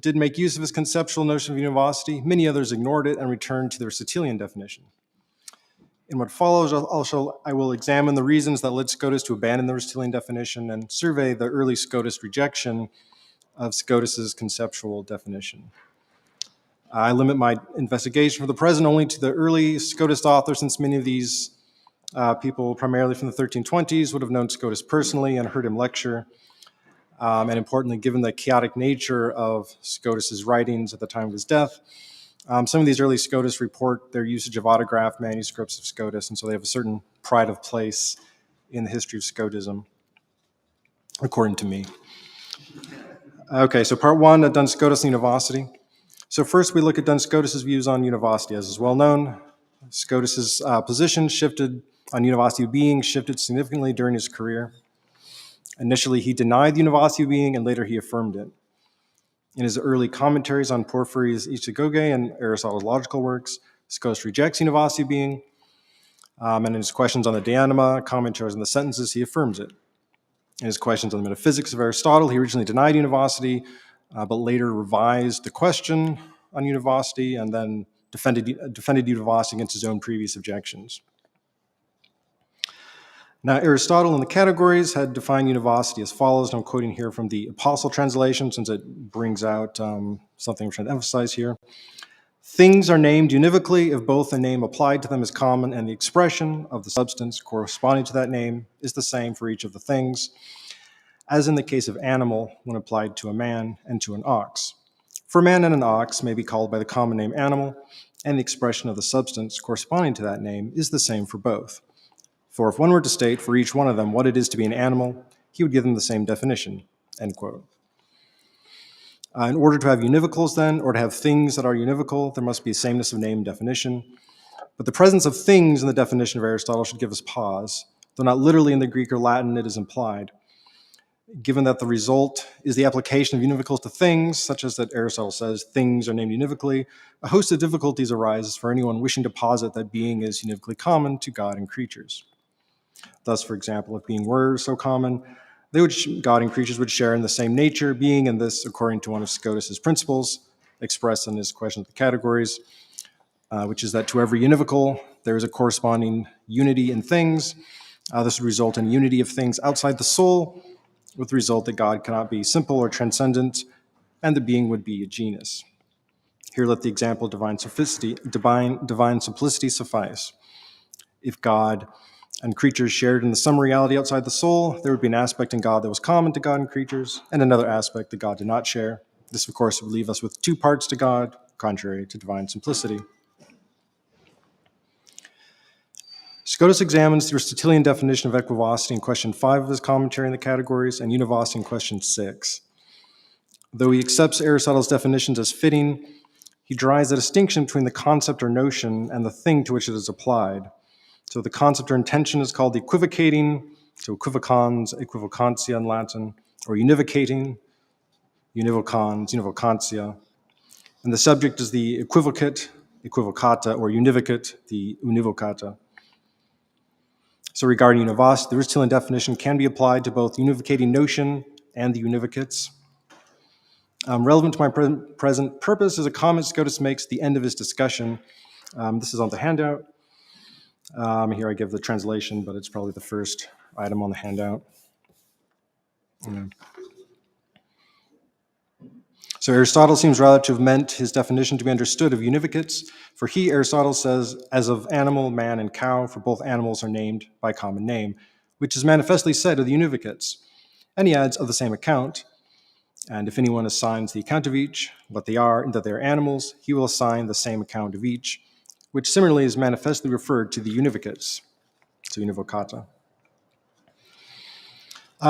did make use of his conceptual notion of univocity, many others ignored it and returned to their Aristotelian definition. In what follows, I will examine the reasons that led Scotists to abandon the Aristotelian definition and survey the early Scotist rejection of Scotus's conceptual definition. I limit my investigation for the present only to the early Scotist authors, since many of these people, primarily from the 1320s, would have known Scotus personally and heard him lecture. And importantly, given the chaotic nature of Scotus's writings at the time of his death, some of these early Scotists report their usage of autographed manuscripts of Scotus, and so they have a certain pride of place in the history of Scotism, according to me. Okay, so part one, Duns Scotus and Univocity. So first we look at Duns Scotus's views on univocity. As is well known, Scotus's position shifted on univocity of being shifted significantly during his career. Initially, he denied the univocity of being, and later he affirmed it. In his early commentaries on Porphyry's Isagoge and Aristotle's logical works, Scotus rejects univocity of being, and in his questions on the De Anima, commentaries on the sentences, he affirms it. In his questions on the metaphysics of Aristotle, he originally denied univocity, but later revised the question on univocity and then defended univocity against his own previous objections. Now, Aristotle in the categories had defined univocity as follows, and I'm quoting here from the Apostle translation since it brings out something I'm trying to emphasize here. Things are named univocally if both the name applied to them is common and the expression of the substance corresponding to that name is the same for each of the things, as in the case of animal when applied to a man and to an ox. For a man and an ox may be called by the common name animal, and the expression of the substance corresponding to that name is the same for both. For if one were to state for each one of them what it is to be an animal, he would give them the same definition, end quote. In order to have univocals then, or to have things that are univocal, there must be a sameness of name and definition. But the presence of things in the definition of Aristotle should give us pause, though not literally in the Greek or Latin it is implied. Given that the result is the application of univocals to things, such as that Aristotle says things are named univocally, a host of difficulties arises for anyone wishing to posit that being is univocally common to God and creatures. Thus, for example, if being were so common, God and creatures would share in the same nature, being, and this according to one of Scotus's principles, expressed in his question of the categories, which is that to every univocal, there is a corresponding unity in things. This would result in unity of things outside the soul, with the result that God cannot be simple or transcendent, and the being would be a genus. Here let the example of divine simplicity suffice. If God and creatures shared in the sum reality outside the soul, there would be an aspect in God that was common to God and creatures, and another aspect that God did not share. This, of course, would leave us with two parts to God, contrary to divine simplicity. Scotus examines the Aristotelian definition of equivocity in question 5 of his commentary in the categories, and univocity in question 6. Though he accepts Aristotle's definitions as fitting, he draws a distinction between the concept or notion and the thing to which it is applied. So the concept or intention is called the equivocating, so equivocans, equivocantia in Latin, or univocating, univocans, univocantia. And the subject is the equivocate, equivocata, or univocate, the univocata. So regarding univocity, the Aristotelian definition can be applied to both univocating notion and the univocates. Relevant to my present purpose is a comment Scotus makes at the end of his discussion. This is on the handout. Here I give the translation, but it's probably the first item on the handout. So Aristotle seems rather to have meant his definition to be understood of univocates, for he, Aristotle, says, as of animal, man, and cow, for both animals are named by common name, which is manifestly said of the univocates. And he adds, of the same account, and if anyone assigns the account of each, what they are, and that they are animals, he will assign the same account of each, which similarly is manifestly referred to the univocates, so univocata.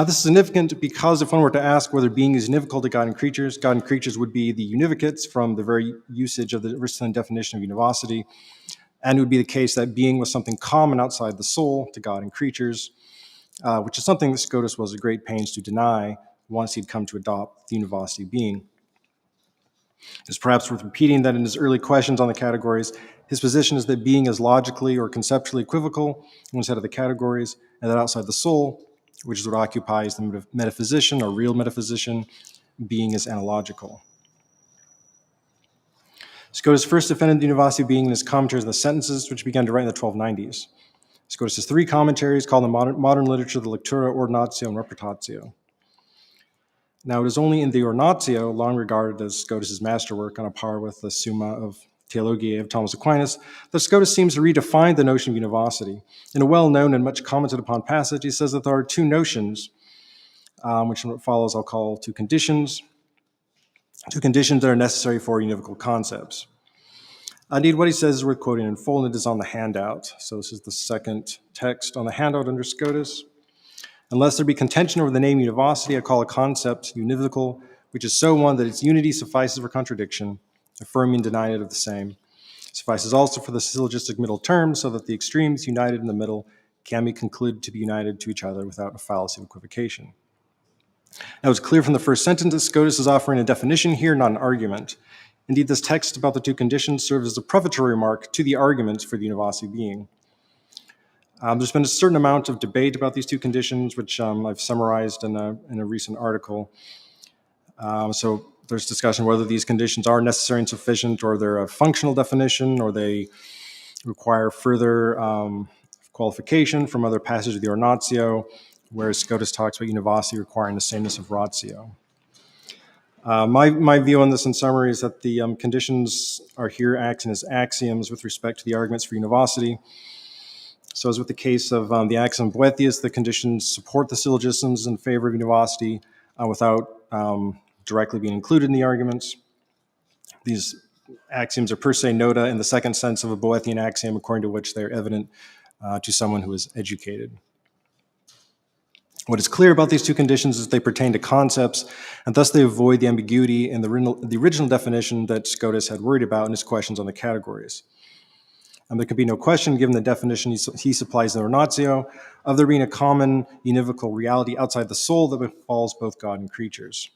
This is significant because if one were to ask whether being is univocal to God and creatures would be the univocates from the very usage of the Aristotelian definition of univocity, and it would be the case that being was something common outside the soul to God and creatures, which is something that Scotus was at great pains to deny once he'd come to adopt the univocity of being. It's perhaps worth repeating that in his early questions on the categories, his position is that being is logically or conceptually equivocal when set of the categories, and that outside the soul, which is what occupies the metaphysician or real metaphysician, being is analogical. Scotus first defended the univocity of being in his commentaries on the sentences, which he began to write in the 1290s. Scotus has three commentaries called in modern literature the Lectura, Ordinatio, and Reputatio. Now, it is only in the Ornatio, long regarded as Scotus's masterwork on a par with the Summa of Theologiae of Thomas Aquinas, that Scotus seems to redefine the notion of univocity. In a well-known and much commented upon passage, he says that there are two notions, which follows I'll call two conditions that are necessary for univocal concepts. Indeed, what he says is worth quoting in full, and it is on the handout. So this is the second text on the handout under Scotus. Unless there be contention over the name univocity, I call a concept univocal, which is so one that its unity suffices for contradiction, affirming and denying it of the same. Suffices also for the syllogistic middle term, so that the extremes united in the middle can be concluded to be united to each other without a fallacy of equivocation. Now, it's clear from the first sentence that Scotus is offering a definition here, not an argument. Indeed, this text about the two conditions serves as a prefatory remark to the arguments for the univocity being. There's been a certain amount of debate about these two conditions, which I've summarized in a recent article. So there's discussion whether these conditions are necessary and sufficient, or they're a functional definition, or they require further qualification from other passages of the Ornatio, whereas Scotus talks about univocity requiring the sameness of ratio. My view on this in summary is that the conditions are here acting as axioms with respect to the arguments for univocity. So as with the case of the axiom of Boethius, the conditions support the syllogisms in favor of univocity without directly being included in the arguments. These axioms are per se nota in the second sense of a Boethian axiom, according to which they are evident to someone who is educated. What is clear about these two conditions is they pertain to concepts, and thus they avoid the ambiguity in the original definition that Scotus had worried about in his questions on the categories. And there can be no question, given the definition he supplies in the Ornatio, of there being a common univocal reality outside the soul that befalls both God and creatures.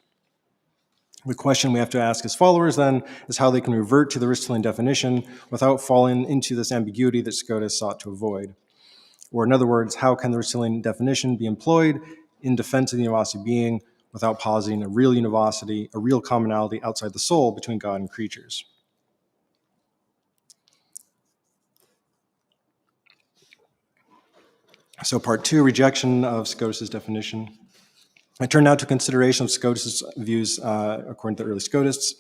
The question we have to ask his followers, then, is how they can revert to the Aristotelian definition without falling into this ambiguity that Scotus sought to avoid. Or in other words, how can the Aristotelian definition be employed in defense of the univocity being without positing a real univocity, a real commonality outside the soul between God and creatures? So part two, rejection of Scotus's definition. I turn now to consideration of Scotus's views according to the early Scotists.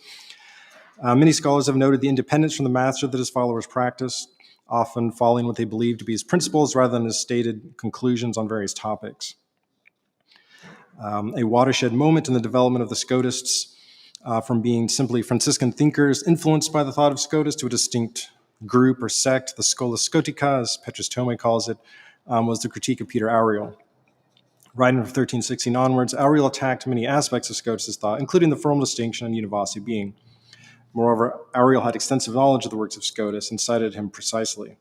Many scholars have noted the independence from the master that his followers practice, often following what they believe to be his principles rather than his stated conclusions on various topics. A watershed moment in the development of the Scotists from being simply Franciscan thinkers influenced by the thought of Scotus to a distinct group or sect, the Schola Scotica, as Petrus Tome calls it, was the critique of Peter Auriel. Writing from 1316 onwards, Auriel attacked many aspects of Scotus's thought, including the formal distinction and univocity being. Moreover, Auriel had extensive knowledge of the works of Scotus and cited him precisely.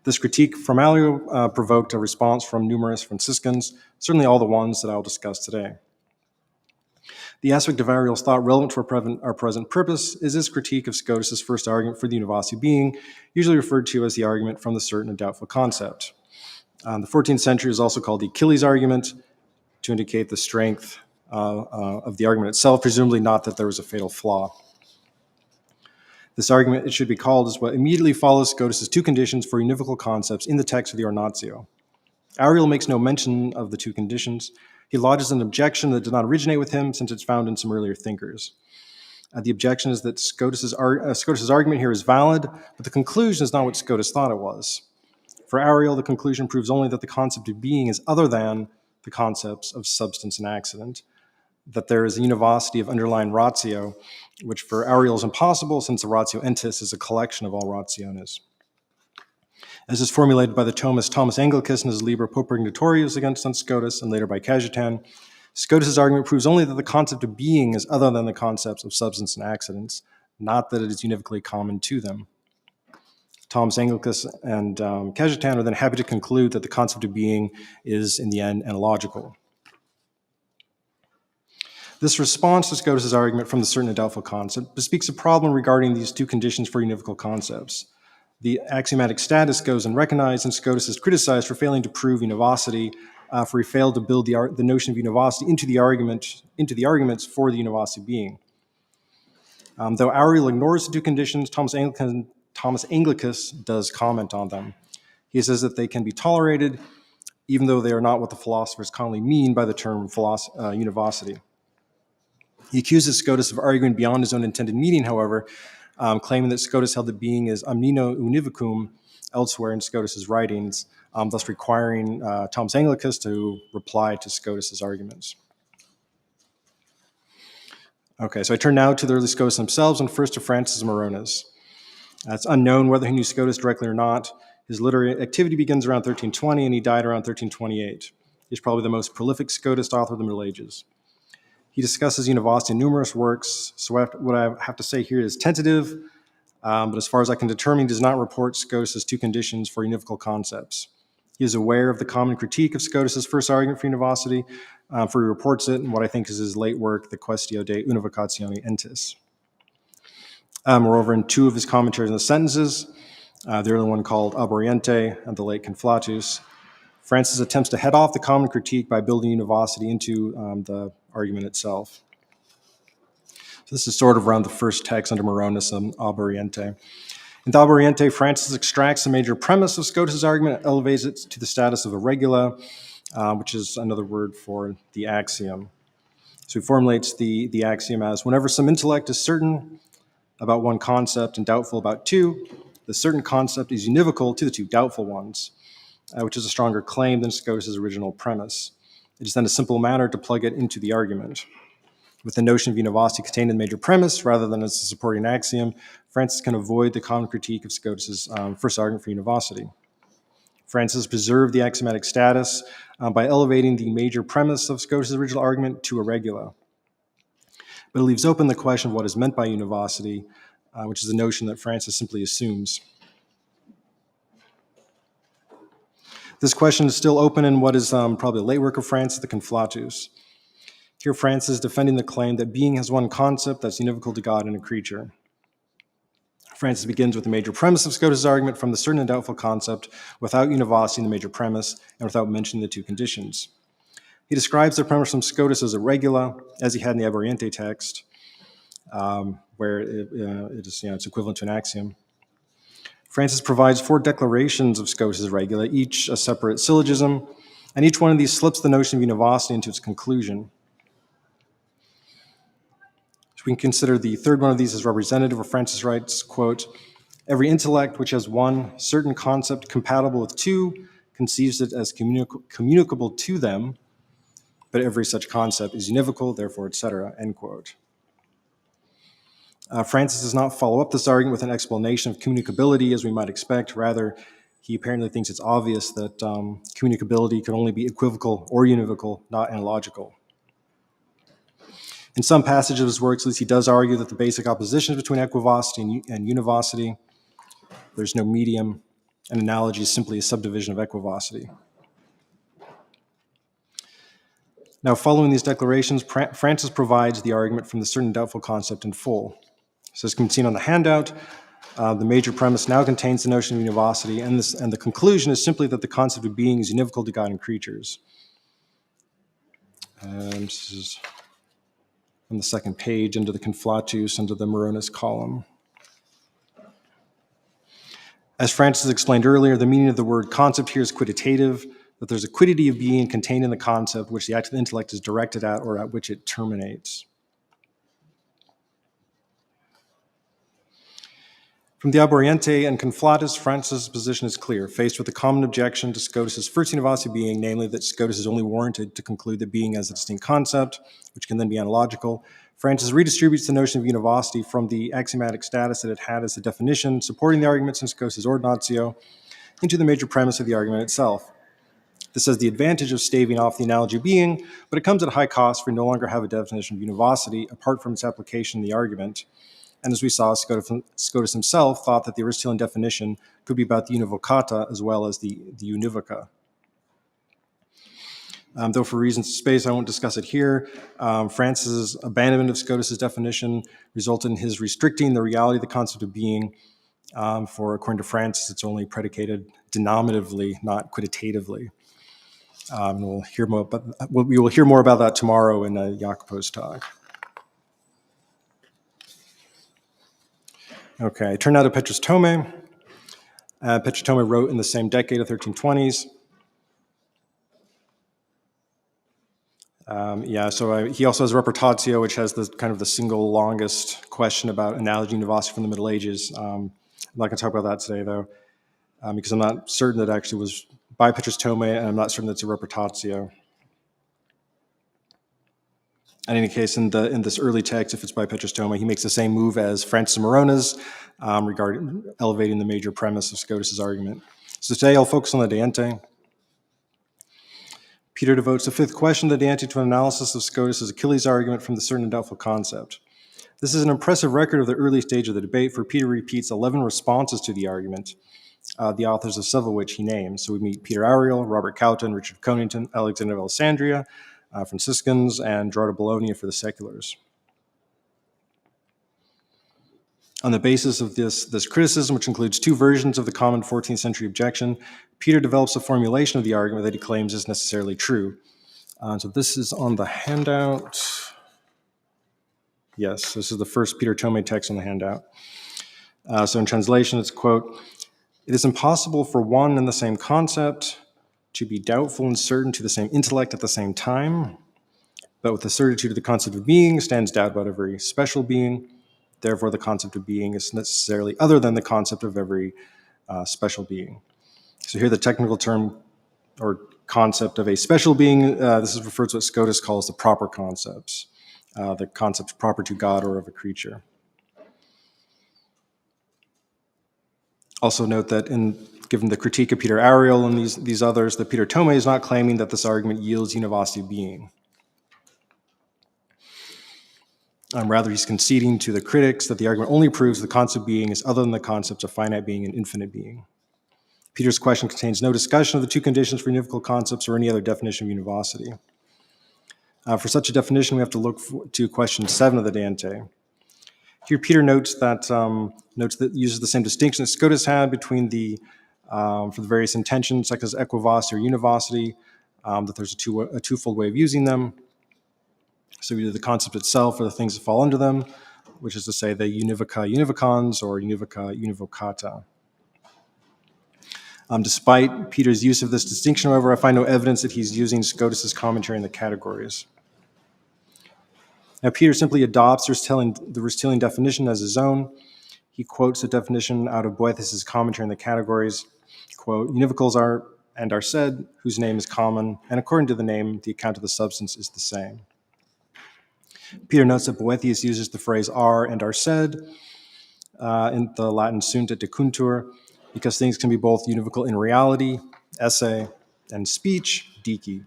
This critique from Auriel provoked a response from numerous Franciscans, certainly all the ones that I will discuss today. The aspect of Auriel's thought relevant to our present purpose is his critique of Scotus's first argument for the univocity being, usually referred to as the argument from the certain and doubtful concept. The 14th century is also called the Achilles argument to indicate the strength of the argument itself, presumably not that there was a fatal flaw. This argument, it should be called, is what immediately follows Scotus's two conditions for univocal concepts in the text of the Ornatio. Auriel makes no mention of the two conditions. He lodges an objection that did not originate with him, since it's found in some earlier thinkers. The objection is that Scotus's argument here is valid, but the conclusion is not what Scotus thought it was. For Auriel, the conclusion proves only that the concept of being is other than the concepts of substance and accident, that there is a univocity of underlying ratio, which for Auriel is impossible, since the ratio entis is a collection of all rationes. As is formulated by the Thomist Thomas Anglicus in his Liber Popurgatorius against Scotus, and later by Cajetan, Scotus's argument proves only that the concept of being is other than the concepts of substance and accidents, not that it is univocally common to them. Thomas Anglicus and Cajetan are then happy to conclude that the concept of being is, in the end, analogical. This response to Scotus's argument from the certain and doubtful concept bespeaks a problem regarding these two conditions for univocal concepts. The axiomatic status goes unrecognized, and Scotus is criticized for failing to prove univocity, for he failed to build the notion of univocity into the arguments for the univocity being. Though Ariel ignores the two conditions, Thomas Anglicus does comment on them. He says that they can be tolerated, even though they are not what the philosophers commonly mean by the term univocity. He accuses Scotus of arguing beyond his own intended meaning, however, claiming that Scotus held that being is omnino univocum elsewhere in Scotus's writings, thus requiring Thomas Anglicus to reply to Scotus's arguments. Okay, so I turn now to the early Scotists themselves, and first to Francis Moronis. It's unknown whether he knew Scotus directly or not. His literary activity begins around 1320, and he died around 1328. He's probably the most prolific Scotist author of the Middle Ages. He discusses Univocity in numerous works, so what I have to say here is tentative, but as far as I can determine, he does not report Scotus's two conditions for univocal concepts. He is aware of the common critique of Scotus's first argument for univocity, for he reports it in what I think is his late work, the Quaestio de Univocatione Entis. Moreover, in two of his commentaries on the sentences, the early one called Ab Oriente and the late Conflatus, Francis attempts to head off the common critique by building univocity into the argument itself. So this is sort of around the first text under Moronis, Ab Oriente. In Ab Oriente, Francis extracts the major premise of Scotus's argument and elevates it to the status of a regula, which is another word for the axiom. So he formulates the axiom as, whenever some intellect is certain about one concept and doubtful about two, the certain concept is univocal to the two doubtful ones, which is a stronger claim than Scotus's original premise. It is then a simple matter to plug it into the argument. With the notion of univocity contained in the major premise, rather than as a supporting axiom, Francis can avoid the common critique of Scotus's first argument for univocity. Francis preserved the axiomatic status by elevating the major premise of Scotus's original argument to a regula. But it leaves open the question of what is meant by univocity, which is a notion that Francis simply assumes. This question is still open in what is probably a late work of Francis, the Conflatus. Here, Francis is defending the claim that being has one concept that's univocal to God and a creature. Francis begins with the major premise of Scotus's argument from the certain and doubtful concept without univocity in the major premise and without mentioning the two conditions. He describes the premise from Scotus as a regula, as he had in the Ab Oriente text, where it's equivalent to an axiom. Francis provides 4 declarations of Scotus's regula, each a separate syllogism, and each one of these slips the notion of univocity into its conclusion. So we can consider the third one of these as representative, where Francis writes, quote, every intellect which has one certain concept compatible with two conceives it as communicable to them, but every such concept is univocal, therefore, etc., end quote. Francis does not follow up this argument with an explanation of communicability, as we might expect. Rather, he apparently thinks it's obvious that communicability can only be equivocal or univocal, not analogical. In some passages of his works, at least, he does argue that the basic opposition between equivocity and univocity, there's no medium. An analogy is simply a subdivision of equivocity. Now, following these declarations, Francis provides the argument from the certain doubtful concept in full. So as can be seen on the handout, the major premise now contains the notion of univocity, and the conclusion is simply that the concept of being is univocal to God and creatures. This is on the second page, under the Conflatus, under the Moronis column. As Francis explained earlier, the meaning of the word concept here is quiditative, that there's a quiddity of being contained in the concept which the act of the intellect is directed at or at which it terminates. From the Ab Oriente and Conflatus, Francis' position is clear. Faced with the common objection to Scotus's first univocity being, namely that Scotus is only warranted to conclude that being as a distinct concept, which can then be analogical, Francis redistributes the notion of univocity from the axiomatic status that it had as a definition supporting the arguments in Scotus's Ordinatio into the major premise of the argument itself. This has the advantage of staving off the analogy of being, but it comes at a high cost, for we no longer have a definition of univocity apart from its application in the argument. And as we saw, Scotus himself thought that the Aristotelian definition could be about the univocata as well as the univoca. Though for reasons of space, I won't discuss it here. Francis' abandonment of Scotus's definition resulted in his restricting the reality of the concept of being. For according to Francis, it's only predicated denominatively, not quiditatively. We will hear more about that tomorrow in Jacopo's talk. Okay, turn now to Petrus Thome. Petrus Thome wrote in the same decade of 1320s. He also has Reportatio, which has the kind of the single longest question about analogy and univocity from the Middle Ages. I'm not going to talk about that today, though, because I'm not certain that it actually was by Petrus Thome, and I'm not certain that it's a Reportatio. In any case, in this early text, if it's by Petrus Thome, he makes the same move as Francis of Morona's regarding elevating the major premise of Scotus's argument. So today I'll focus on the De Ente. Peter devotes the fifth question of the De Ente to an analysis of Scotus's Achilles argument from the certain and doubtful concept. This is an impressive record of the early stage of the debate, for Peter repeats 11 responses to the argument, the authors of several of which he names. So we meet Peter Ariel, Robert Cowton, Richard Conington, Alexander of Alessandria, Franciscans, and Gerard of Bologna for the seculars. On the basis of this criticism, which includes two versions of the common 14th century objection, Peter develops a formulation of the argument that he claims is necessarily true. So this is on the handout. Yes, this is the first Peter Thome text on the handout. So in translation, it's, quote, "It is impossible for one and the same concept to be doubtful and certain to the same intellect at the same time, but with the certitude of the concept of being stands doubt about every special being. Therefore, the concept of being is necessarily other than the concept of every special being." So here the technical term or concept of a special being, this is referred to what Scotus calls the proper concepts, the concepts proper to God or of a creature. Also note that given the critique of Peter Ariel and these others, that Peter Thome is not claiming that this argument yields univocity of being. Rather, he's conceding to the critics that the argument only proves the concept of being is other than the concepts of finite being and infinite being. Peter's question contains no discussion of the two conditions for univocal concepts or any other definition of univocity. For such a definition, we have to look to question 7 of the De Ente. Here, Peter notes that uses the same distinction that Scotus had between for the various intentions, such as equivocity or univocity, that there's a twofold way of using them. So either the concept itself or the things that fall under them, which is to say the univoca univocans or univoca univocata. Despite Peter's use of this distinction, however, I find no evidence that he's using Scotus's commentary in the categories. Now, Peter simply adopts the Aristotelian definition as his own. He quotes the definition out of Boethius' commentary in the categories, quote, "Univocals are and are said, whose name is common, and according to the name, the account of the substance is the same." Peter notes that Boethius uses the phrase are and are said in the Latin sunt et decuntur, because things can be both univocal in reality, esse, and speech, dici.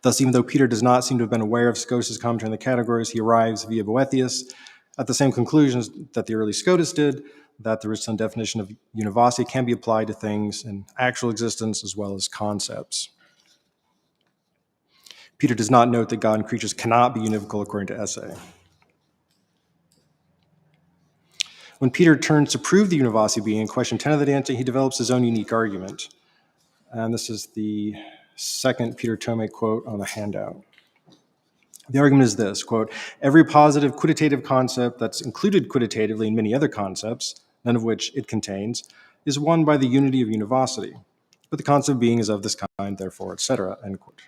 Thus, even though Peter does not seem to have been aware of Scotus' commentary in the categories, he arrives via Boethius at the same conclusions that the early Scotus did, that the Aristotelian definition of univocity can be applied to things in actual existence as well as concepts. Peter does not note that God and creatures cannot be univocal according to esse. When Peter turns to prove the univocity being in question 10 of the De Ente, he develops his own unique argument. And this is the second Peter Thome quote on the handout. The argument is this, quote, "Every positive quantitative concept that's included quantitatively in many other concepts, none of which it contains, is won by the unity of univocity. But the concept of being is of this kind, therefore, etc." End quote.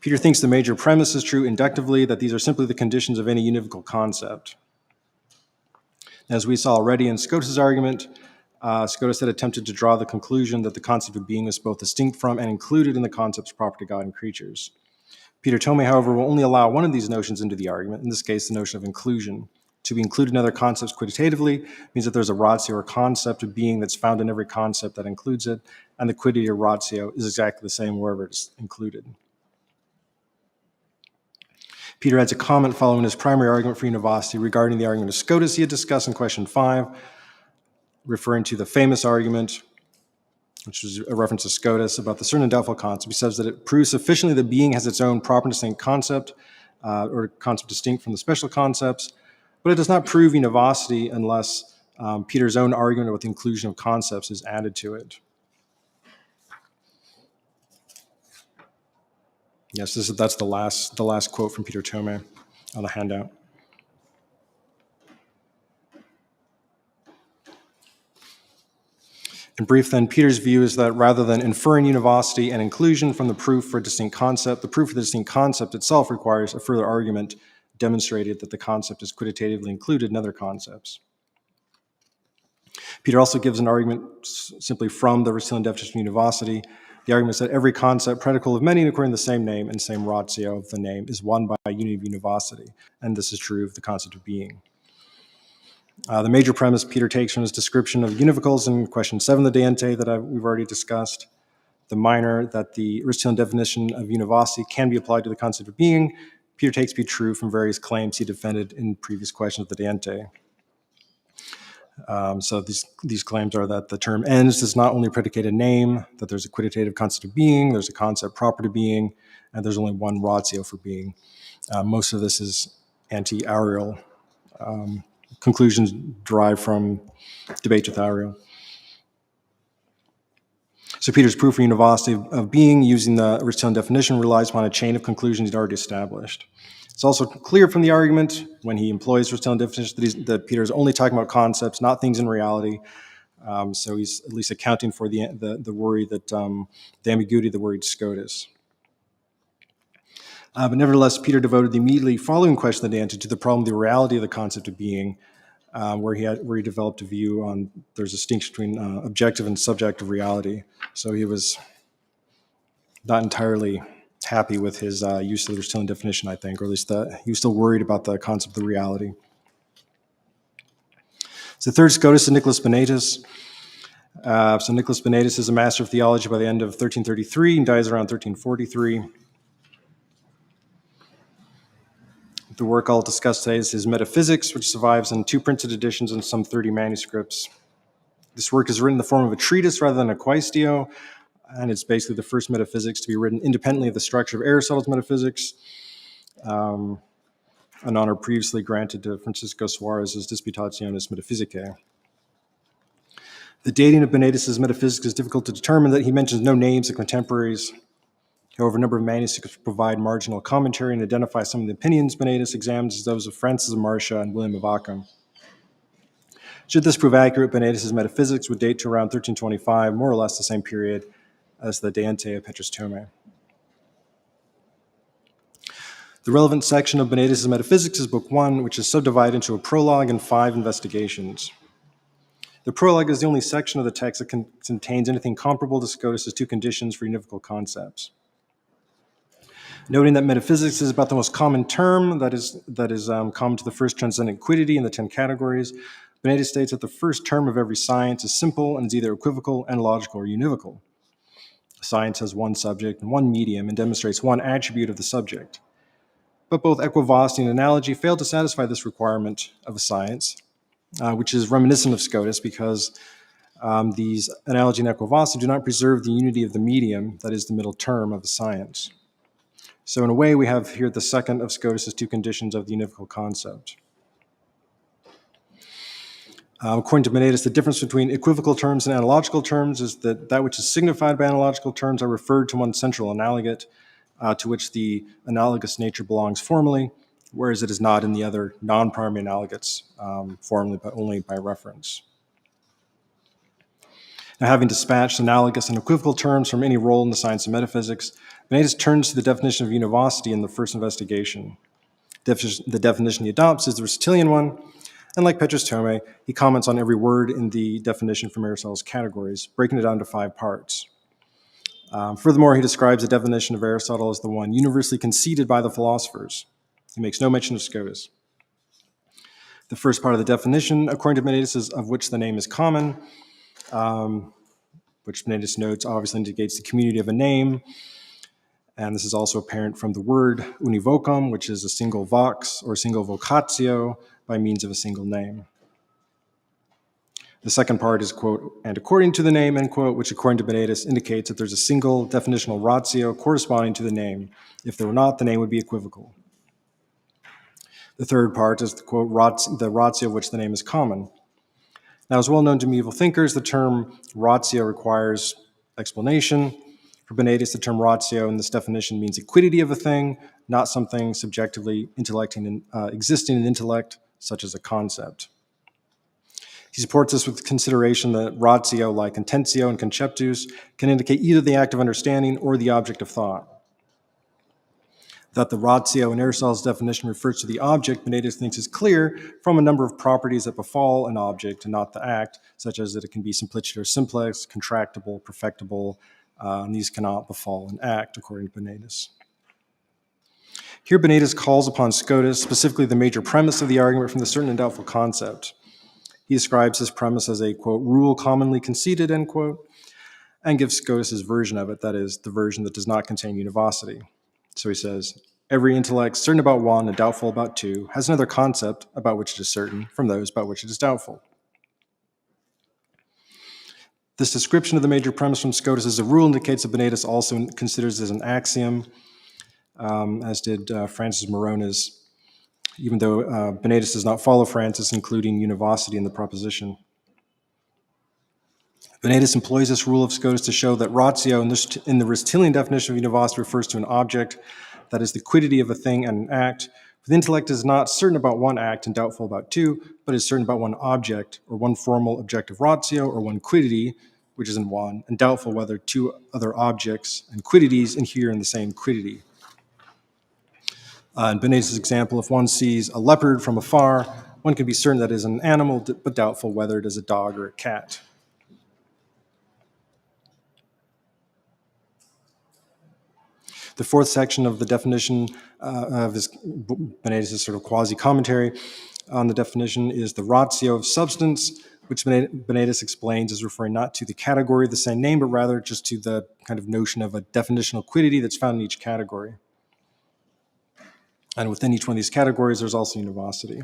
Peter thinks the major premise is true inductively, that these are simply the conditions of any univocal concept. As we saw already in Scotus' argument, Scotus had attempted to draw the conclusion that the concept of being is both distinct from and included in the concepts proper to God and creatures. Peter Thome, however, will only allow one of these notions into the argument, in this case, the notion of inclusion. To be included in other concepts quantitatively means that there's a ratio or concept of being that's found in every concept that includes it, and the quiddity or ratio is exactly the same wherever it's included. Peter adds a comment following his primary argument for univocity regarding the argument of Scotus he had discussed in question 5, referring to the famous argument, which was a reference to Scotus, about the certain and doubtful concept. He says that it proves sufficiently that being has its own proper and distinct concept, or concept distinct from the special concepts, but it does not prove univocity unless Peter's own argument about the inclusion of concepts is added to it. Yes, that's the last quote from Peter Thome on the handout. In brief, then, Peter's view is that rather than inferring univocity and inclusion from the proof for a distinct concept, the proof for the distinct concept itself requires a further argument demonstrated that the concept is quantitatively included in other concepts. Peter also gives an argument simply from the Aristotelian definition of univocity. The argument is that every concept, predical of many, according to the same name and same ratio of the name, is one by unity of univocity, and this is true of the concept of being. The major premise Peter takes from his description of univocals in question 7 of the De Ente that we've already discussed. The minor, that the Aristotelian definition of univocity can be applied to the concept of being, Peter takes to be true from various claims he defended in previous questions of the De Ente. So these claims are that the term ens does not only predicate a name, that there's a quantitative concept of being, there's a concept proper to being, and there's only one ratio for being. Most of this is anti-Ariel. Conclusions derived from debates with Ariel. So Peter's proof for univocity of being using the Aristotelian definition relies upon a chain of conclusions he'd already established. It's also clear from the argument when he employs Aristotelian definition that Peter is only talking about concepts, not things in reality. So he's at least accounting for the worry that the ambiguity of the word Scotus. But nevertheless, Peter devoted the immediately following question of the answer to the problem of the reality of the concept of being, where he developed a view on there's a distinction between objective and subjective reality. So he was not entirely happy with his use of the Aristotelian definition, I think, or at least he was still worried about the concept of the reality. So the third Scotist is Nicholas Bonetus. So Nicholas Bonetus is a master of theology by the end of 1333 and dies around 1343. The work I'll discuss today is his Metaphysics, which survives in 2 printed editions and some 30 manuscripts. This work is written in the form of a treatise rather than a quaestio, and it's basically the first metaphysics to be written independently of the structure of Aristotle's metaphysics, an honor previously granted to Francisco Suarez's Disputationes Metaphysicae. The dating of Bonetus's metaphysics is difficult to determine, that he mentions no names of contemporaries. However, a number of manuscripts provide marginal commentary and identify some of the opinions Bonetus examines as those of Francis of Marcia and William of Ockham. Should this prove accurate, Bonetus's metaphysics would date to around 1325, more or less the same period as the De Ente of Petrus Thome. The relevant section of Bonetus's metaphysics is Book 1, which is subdivided into a prologue and 5 investigations. The prologue is the only section of the text that contains anything comparable to Scotus's 2 conditions for univocal concepts. Noting that metaphysics is about the most common term that is common to the first transcendent quiddity in the 10 categories, Bonetus states that the first term of every science is simple and is either equivocal, analogical, or univocal. Science has one subject and one medium and demonstrates one attribute of the subject. But both equivocity and analogy fail to satisfy this requirement of a science, which is reminiscent of Scotus, because these analogy and equivocity do not preserve the unity of the medium, that is the middle term of the science. So in a way, we have here the second of Scotus's 2 conditions of the univocal concept. According to Bonetus, the difference between equivocal terms and analogical terms is that which is signified by analogical terms are referred to one central analogate, to which the analogous nature belongs formally, whereas it is not in the other non-primary analogates formally, but only by reference. Now, having dispatched analogous and equivocal terms from any role in the science of metaphysics, Bonetus turns to the definition of univocity in the first investigation. The definition he adopts is the Aristotelian one, and like Petrus Thome, he comments on every word in the definition from Aristotle's categories, breaking it down to 5 parts. Furthermore, he describes the definition of Aristotle as the one universally conceded by the philosophers. He makes no mention of Scotus. The first part of the definition, according to Bonetus, is of which the name is common, which Bonetus notes obviously indicates the community of a name. And this is also apparent from the word univocum, which is a single vox or single vocatio by means of a single name. The second part is, quote, and according to the name, end quote, which according to Bonetus indicates that there's a single definitional ratio corresponding to the name. If there were not, the name would be equivocal. The third part is, the quote, the ratio of which the name is common. Now, as well known to medieval thinkers, the term ratio requires explanation. For Bonetus, the term ratio in this definition means equidity of a thing, not something subjectively existing in intellect, such as a concept. He supports this with the consideration that ratio, like intentio and conceptus, can indicate either the act of understanding or the object of thought. That the ratio in Aristotle's definition refers to the object, Benedictus thinks is clear from a number of properties that befall an object and not the act, such as that it can be simpliciter or simplex, contractible, perfectible, and these cannot befall an act, according to Benedictus. Here, Benedictus calls upon Scotus, specifically the major premise of the argument, from the certain and doubtful concept. He describes this premise as a, quote, rule commonly conceded, end quote, and gives Scotus's version of it, that is, the version that does not contain univocity. So he says, every intellect certain about one and doubtful about two has another concept about which it is certain from those about which it is doubtful. This description of the major premise from Scotus as a rule indicates that Benedictus also considers as an axiom, as did Francis Morones, even though Benedictus does not follow Francis, including univocity in the proposition. Benedictus employs this rule of Scotus to show that ratio in the Aristotelian definition of univocity refers to an object, that is the quiddity of a thing and an act. For the intellect is not certain about one act and doubtful about two, but is certain about one object, or one formal objective ratio, or one quiddity, which is in one, and doubtful whether two other objects and quiddities inhere in the same quiddity. In Benedictus' example, if one sees a leopard from afar, one can be certain that it is an animal, but doubtful whether it is a dog or a cat. The fourth section of the definition of Benedictus' sort of quasi-commentary on the definition is the ratio of substance, which Benedictus explains as referring not to the category of the same name, but rather just to the kind of notion of a definitional quiddity that's found in each category. And within each one of these categories, there's also univocity.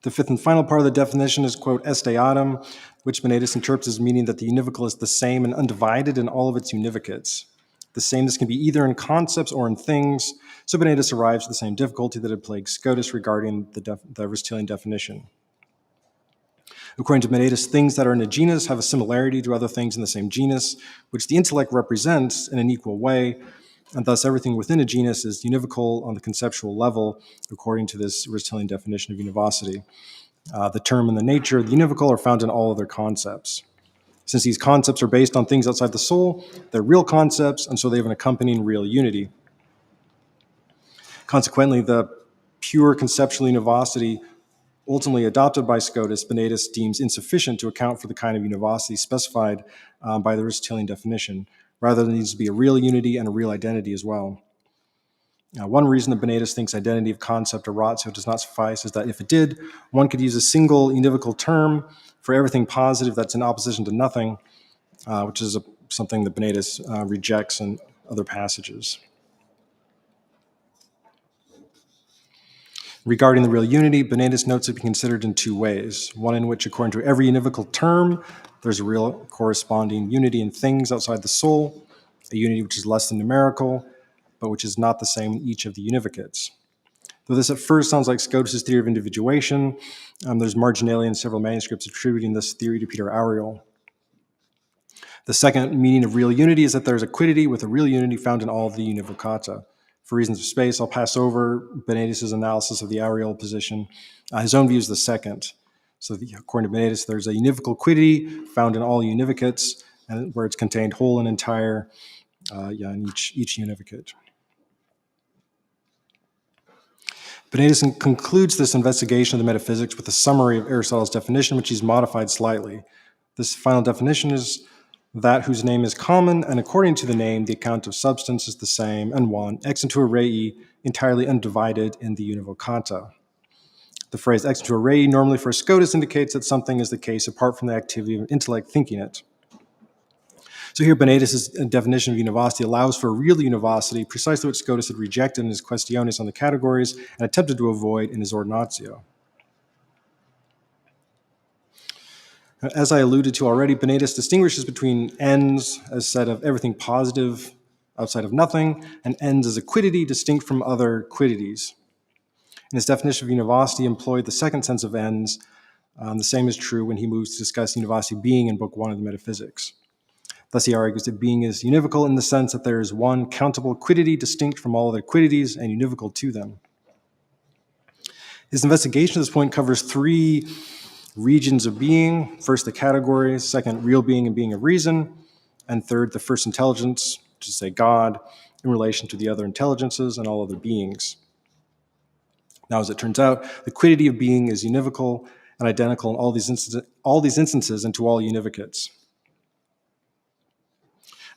The fifth and final part of the definition is, quote, esteatum, which Benedictus interprets as meaning that the univocal is the same and undivided in all of its univocates. The sameness can be either in concepts or in things, so Benedictus arrives at the same difficulty that had plagued Scotus regarding the Aristotelian definition. According to Benedictus, things that are in a genus have a similarity to other things in the same genus, which the intellect represents in an equal way, and thus everything within a genus is univocal on the conceptual level, according to this Aristotelian definition of univocity. The term and the nature of the univocal are found in all other concepts. Since these concepts are based on things outside the soul, they're real concepts, and so they have an accompanying real unity. Consequently, the pure conceptual univocity ultimately adopted by Scotus, Benedictus deems insufficient to account for the kind of univocity specified by the Aristotelian definition. Rather, there needs to be a real unity and a real identity as well. One reason that Benedictus thinks identity of concept or ratio does not suffice is that if it did, one could use a single univocal term for everything positive that's in opposition to nothing, which is something that Benedictus rejects in other passages. Regarding the real unity, Benedictus notes it be considered in two ways. One in which, according to every univocal term, there's a real corresponding unity in things outside the soul, a unity which is less than numerical, but which is not the same in each of the univocates. Though this at first sounds like Scotus' theory of individuation, there's marginalia in several manuscripts attributing this theory to Peter Auriol. The second meaning of real unity is that there's a quiddity with a real unity found in all of the univocata. For reasons of space, I'll pass over Benedictus' analysis of the Auriol position. His own view is the second. So according to Benedictus, there's a univocal quiddity found in all univocates, and where it's contained whole and entire in each univocate. Benedictus concludes this investigation of the metaphysics with a summary of Aristotle's definition, which he's modified slightly. This final definition is that whose name is common, and according to the name, the account of substance is the same and one, ex intua rei, entirely undivided in the univocata. The phrase ex intua rei normally for Scotus indicates that something is the case apart from the activity of intellect thinking it. So here Benedictus' definition of univocity allows for a real univocity, precisely what Scotus had rejected in his Questiones on the categories and attempted to avoid in his Ordinatio. As I alluded to already, Benedictus distinguishes between ens as said of everything positive outside of nothing, and ens as a quiddity distinct from other quiddities. In his definition of univocity, he employed the second sense of ens. The same is true when he moves to discuss univocity being in Book 1 of the Metaphysics. Thus he argues that being is univocal in the sense that there is one countable quiddity distinct from all other quiddities and univocal to them. His investigation at this point covers three regions of being. First, the categories. Second, real being and being of reason. And third, the first intelligence, which is, say, God, in relation to the other intelligences and all other beings. Now, as it turns out, the quiddity of being is univocal and identical in all these instances and to all univocates.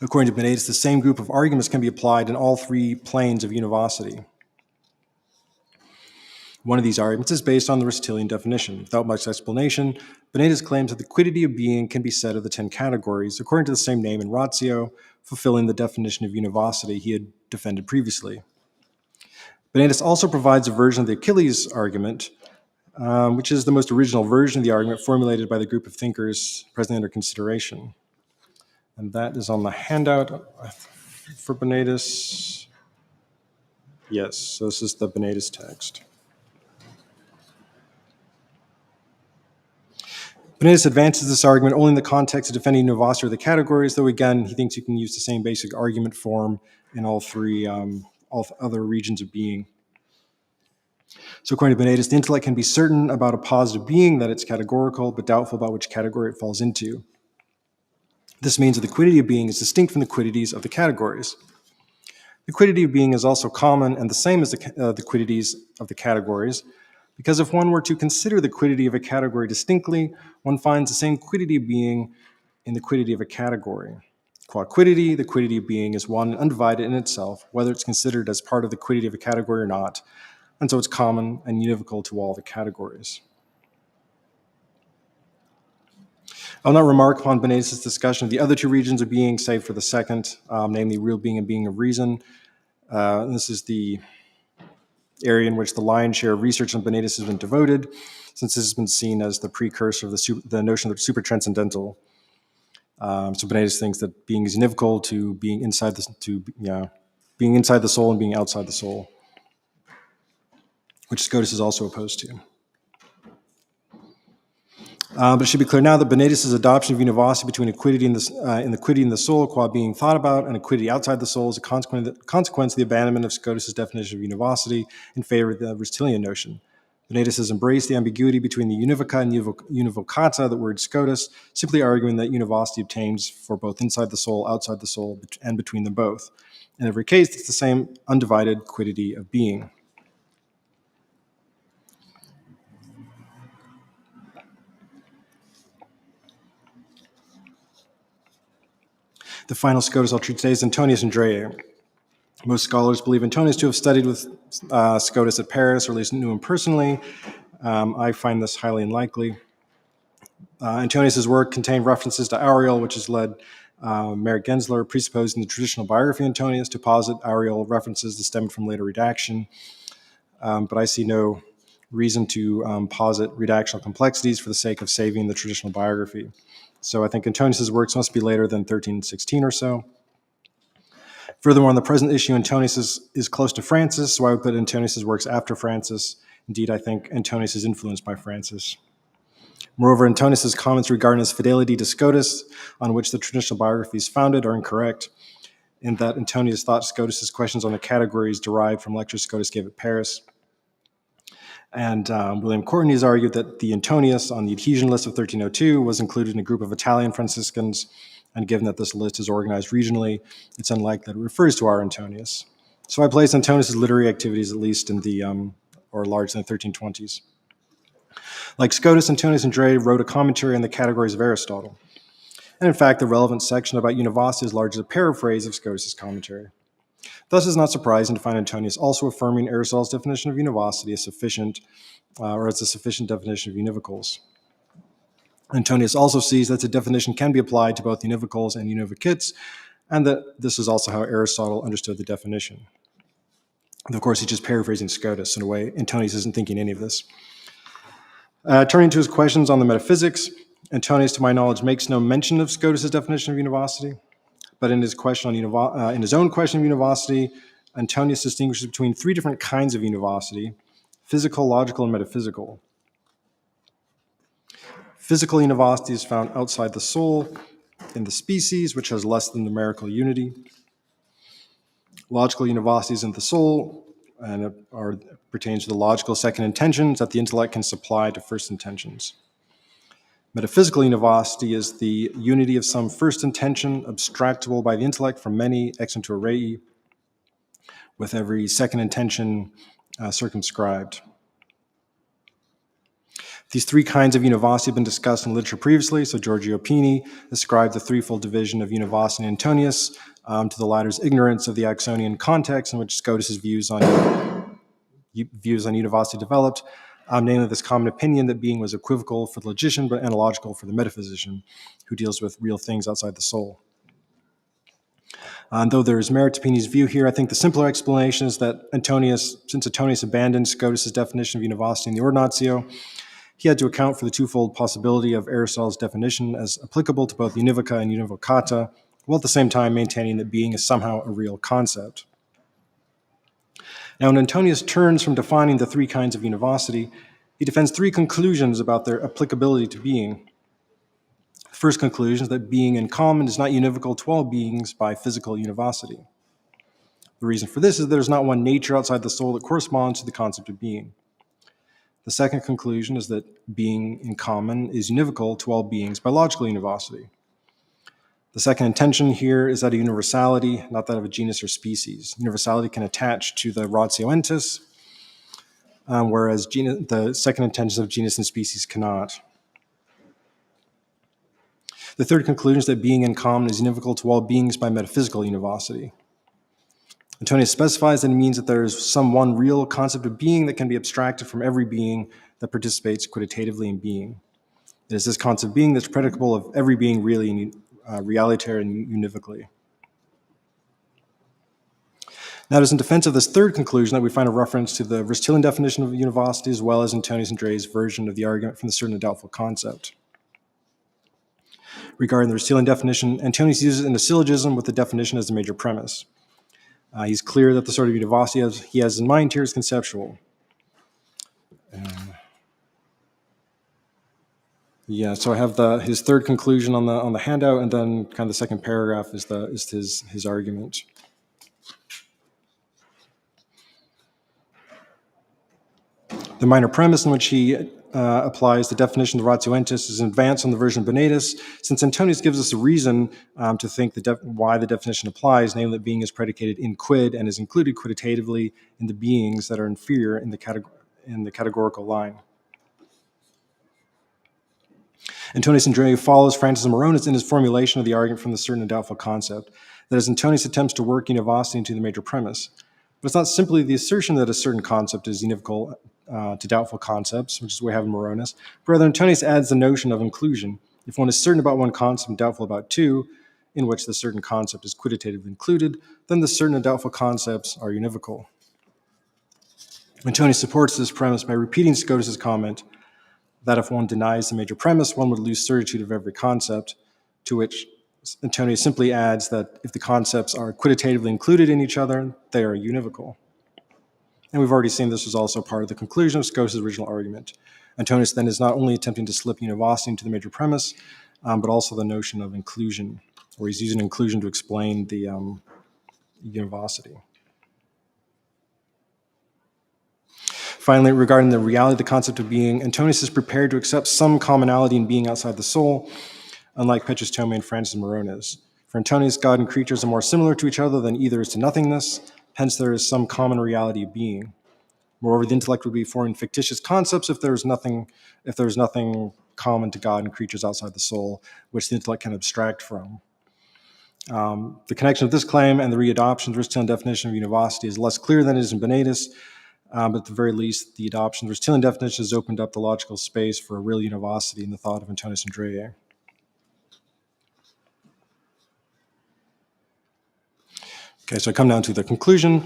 According to Benedis, the same group of arguments can be applied in all three planes of univocity. One of these arguments is based on the Aristotelian definition. Without much explanation, Benedis claims that the quiddity of being can be said of the 10 categories, according to the same name in ratio, fulfilling the definition of univocity he had defended previously. Benedis also provides a version of the Achilles argument, which is the most original version of the argument formulated by the group of thinkers presently under consideration. And that is on the handout for Benedis. Yes, so this is the Benedis text. Benedis advances this argument only in the context of defending univocity of the categories, though again, he thinks you can use the same basic argument form in all three other regions of being. So according to Benedis, the intellect can be certain about a positive being, that it's categorical, but doubtful about which category it falls into. This means that the quiddity of being is distinct from the quiddities of the categories. The quiddity of being is also common and the same as the quiddities of the categories, because if one were to consider the quiddity of a category distinctly, one finds the same quiddity of being in the quiddity of a category. Qua quiddity, the quiddity of being is one and undivided in itself, whether it's considered as part of the quiddity of a category or not, and so it's common and univocal to all the categories. I'll not remark upon Benedis' discussion of the other two regions of being, save for the second, namely real being and being of reason. This is the area in which the lion's share of research on Benedis has been devoted, since this has been seen as the precursor of the notion of the supertranscendental. So Benedis thinks that being is univocal to being inside being inside the soul and being outside the soul, which Scotus is also opposed to. But it should be clear now that Benedis' adoption of univocity between quiddity and the quiddity in the soul, qua being thought about, and quiddity outside the soul is a consequence of the abandonment of Scotus' definition of univocity in favor of the Aristotelian notion. Benedis has embraced the ambiguity between the univoca and univocata, the word Scotus, simply arguing that univocity obtains for both inside the soul, outside the soul, and between them both. In every case, it's the same undivided quiddity of being. The final Scotus I'll treat today is Antonius Andreae. Most scholars believe Antonius to have studied with Scotus at Paris, or at least knew him personally. I find this highly unlikely. Antonius' work contained references to Ariel, which has led Merritt Gensler, presupposing the traditional biography of Antonius, to posit Ariel references that stemmed from later redaction. But I see no reason to posit redactional complexities for the sake of saving the traditional biography. So I think Antonius' works must be later than 1316 or so. Furthermore, in the present issue, Antonius is close to Francis, so I would put Antonius' works after Francis. Indeed, I think Antonius is influenced by Francis. Moreover, Antonius' comments regarding his fidelity to Scotus, on which the traditional biography is founded, are incorrect, in that Antonius thought Scotus' questions on the categories derived from lectures Scotus gave at Paris. And William Courtney has argued that the Antonius on the adhesion list of 1302 was included in a group of Italian Franciscans, and given that this list is organized regionally, it's unlikely that it refers to our Antonius. So I place Antonius' literary activities at least in the, or largely in the 1320s. Like Scotus, Antonius Andreae wrote a commentary on the categories of Aristotle. And in fact, the relevant section about univocity is largely a paraphrase of Scotus' commentary. Thus, it's not surprising to find Antonius also affirming Aristotle's definition of univocity as sufficient, or as a sufficient definition of univocals. Antonius also sees that the definition can be applied to both univocals and univocates, and that this is also how Aristotle understood the definition. And of course, he's just paraphrasing Scotus in a way. Antonius isn't thinking any of this. Turning to his questions on the metaphysics, Antonius, to my knowledge, makes no mention of Scotus' definition of univocity. But in his question on in his own question of univocity, Antonius distinguishes between three different kinds of univocity: physical, logical, and metaphysical. Physical univocity is found outside the soul in the species, which has less than numerical unity. Logical univocity is in the soul, and pertains to the logical second intentions that the intellect can supply to first intentions. Metaphysical univocity is the unity of some first intention abstractable by the intellect from many ex into rei, with every second intention circumscribed. These three kinds of univocity have been discussed in literature previously. So Giorgio Pini described the threefold division of univocity in Antonius, to the latter's ignorance of the Axonian context in which Scotus's views on univocity developed, namely this common opinion that being was equivocal for the logician but analogical for the metaphysician, who deals with real things outside the soul. Though there is merit to Pini's view here, I think the simpler explanation is that since Antonius abandoned Scotus's definition of univocity in the Ordinatio, he had to account for the twofold possibility of Aristotle's definition as applicable to both univoca and univocata, while at the same time maintaining that being is somehow a real concept. Now, when Antonius turns from defining the three kinds of univocity, he defends three conclusions about their applicability to being. The first conclusion is that being in common is not univocal to all beings by physical univocity. The reason for this is that there's not one nature outside the soul that corresponds to the concept of being. The second conclusion is that being in common is univocal to all beings by logical univocity. The second intention here is that of universality, not that of a genus or species. Universality can attach to the ratio entis, whereas the second intentions of genus and species cannot. The third conclusion is that being in common is univocal to all beings by metaphysical univocity. Antonius specifies that it means that there is some one real concept of being that can be abstracted from every being that participates quantitatively in being. It is this concept of being that's predicable of every being really realiter and univocally. Now, it is in defense of this third conclusion that we find a reference to the Aristotelian definition of univocity as well as Antonius and Dre's version of the argument from the certain and doubtful concept. Regarding the Aristotelian definition, Antonius uses it in a syllogism with the definition as the major premise. He's clear that the sort of univocity he has in mind here is conceptual. So I have his third conclusion on the handout, and then kind of the second paragraph is his argument. The minor premise in which he applies the definition of ratio entis is an advance on the version of Bonatus, since Antonius gives us a reason to think why the definition applies, namely that being is predicated in quid and is included quantitatively in the beings that are inferior in the categorical line. Antonius and Dre follows Francis and Moronis in his formulation of the argument from the certain and doubtful concept, that as Antonius attempts to work univocity into the major premise. But it's not simply the assertion that a certain concept is univocal to doubtful concepts, which is what we have in Moronis, but rather Antonius adds the notion of inclusion. If one is certain about one concept and doubtful about two, in which the certain concept is quantitatively included, then the certain and doubtful concepts are univocal. Antonius supports this premise by repeating Scotus's comment that if one denies the major premise, one would lose certitude of every concept, to which Antonius simply adds that if the concepts are quantitatively included in each other, they are univocal. And we've already seen this was also part of the conclusion of Scotus's original argument. Antonius then is not only attempting to slip univocity into the major premise, but also the notion of inclusion, where he's using inclusion to explain the univocity. Finally, regarding the reality of the concept of being, Antonius is prepared to accept some commonality in being outside the soul, unlike Petrus Tomei and Francis and Moronis. For Antonius, God and creatures are more similar to each other than either is to nothingness, hence there is some common reality of being. Moreover, the intellect would be forming fictitious concepts if there is nothing common to God and creatures outside the soul, which the intellect can abstract from. The connection of this claim and the readoption of the Aristotelian definition of univocity is less clear than it is in Bonatus, but at the very least, the adoption of the Aristotelian definition has opened up the logical space for a real univocity in the thought of Antonius and Dre. Okay, so I come down to the conclusion.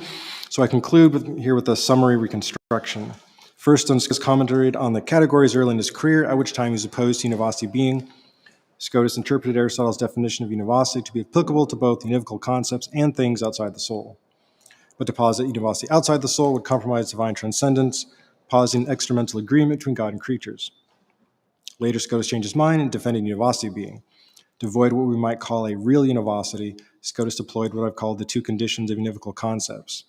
So I conclude here with a summary reconstruction. First, on Scotus' commentary on the categories early in his career, at which time he was opposed to univocity being. Scotus interpreted Aristotle's definition of univocity to be applicable to both univocal concepts and things outside the soul, but to posit univocity outside the soul would compromise divine transcendence, positing an extramental agreement between God and creatures. Later, Scotus changed his mind and defended univocity being. To avoid what we might call a real univocity, Scotus deployed what I've called the two conditions of univocal concepts.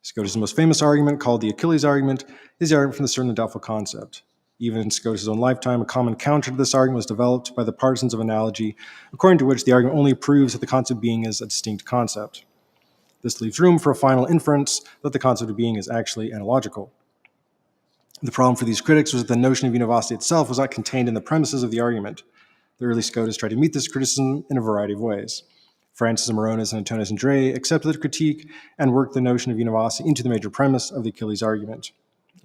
Scotus' most famous argument, called the Achilles argument, is the argument from the certain and doubtful concept. Even in Scotus' own lifetime, a common counter to this argument was developed by the partisans of analogy, according to which the argument only proves that the concept of being is a distinct concept. This leaves room for a final inference that the concept of being is actually analogical. The problem for these critics was that the notion of univocity itself was not contained in the premises of the argument. The early Scotists tried to meet this criticism in a variety of ways. Francis Moronis and Antonius Andreae accepted the critique and worked the notion of univocity into the major premise of the Achilles argument.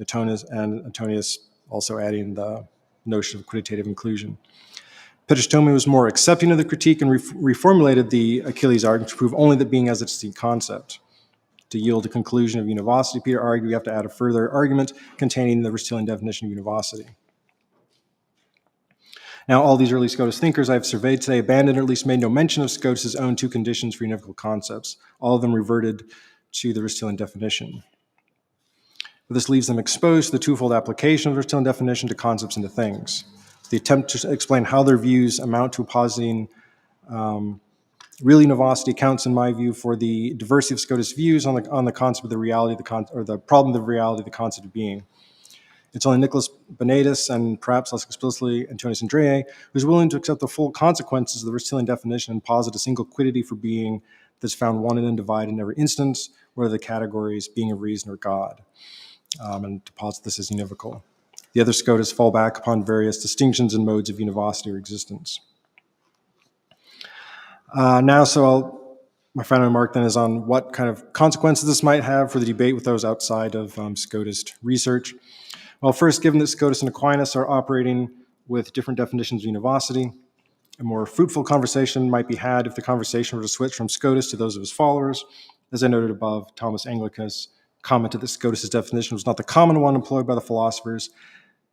Antonius also adding the notion of quantitative inclusion. Petrus Thomist was more accepting of the critique and reformulated the Achilles argument to prove only that being as a distinct concept. To yield a conclusion of univocity, Peter argued we have to add a further argument containing the Aristotelian definition of univocity. Now, all these early Scotist thinkers I've surveyed today abandoned or at least made no mention of Scotus' own two conditions for univocal concepts. All of them reverted to the Aristotelian definition. But this leaves them exposed to the twofold application of the Aristotelian definition to concepts and to things. The attempt to explain how their views amount to positing real univocity accounts, in my view, for the diversity of Scotist views on the concept of the reality, or the problem of reality, the concept of being. It's only Nicholas Bonetus, and perhaps less explicitly Antonius Andreae, who's willing to accept the full consequences of the Aristotelian definition and posit a single quiddity for being that's found one and undivided in every instance, whether the categories being of reason or God, and to posit this as univocal. The other Scotists fall back upon various distinctions and modes of univocity or existence. My final remark then is on what kind of consequences this might have for the debate with those outside of Scotist research. Well, first, given that Scotus and Aquinas are operating with different definitions of univocity, a more fruitful conversation might be had if the conversation were to switch from Scotus to those of his followers. As I noted above, Thomas Anglicus commented that Scotus' definition was not the common one employed by the philosophers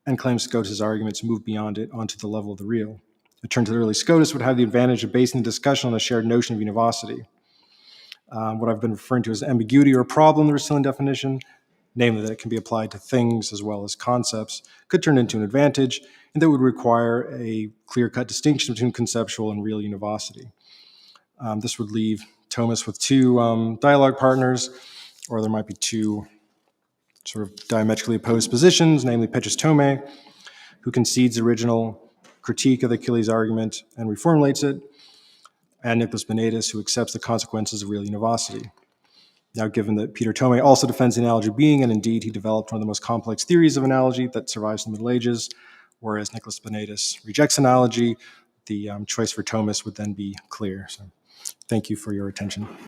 and claimed Scotus' arguments moved beyond it onto the level of the real. A turn to the early Scotists would have the advantage of basing the discussion on a shared notion of univocity. What I've been referring to as ambiguity or problem in the Aristotelian definition, namely that it can be applied to things as well as concepts, could turn into an advantage, and that would require a clear-cut distinction between conceptual and real univocity. This would leave Thomist with two dialogue partners, or there might be two sort of diametrically opposed positions, namely Petrus Thomist, who concedes the original critique of the Achilles argument and reformulates it, and Nicholas Bonetus, who accepts the consequences of real univocity. Now, given that Peter Thomist also defends the analogy of being, and indeed he developed one of the most complex theories of analogy that survives in the Middle Ages, whereas Nicholas Bonetus rejects analogy, the choice for Thomist would then be clear. So, thank you for your attention.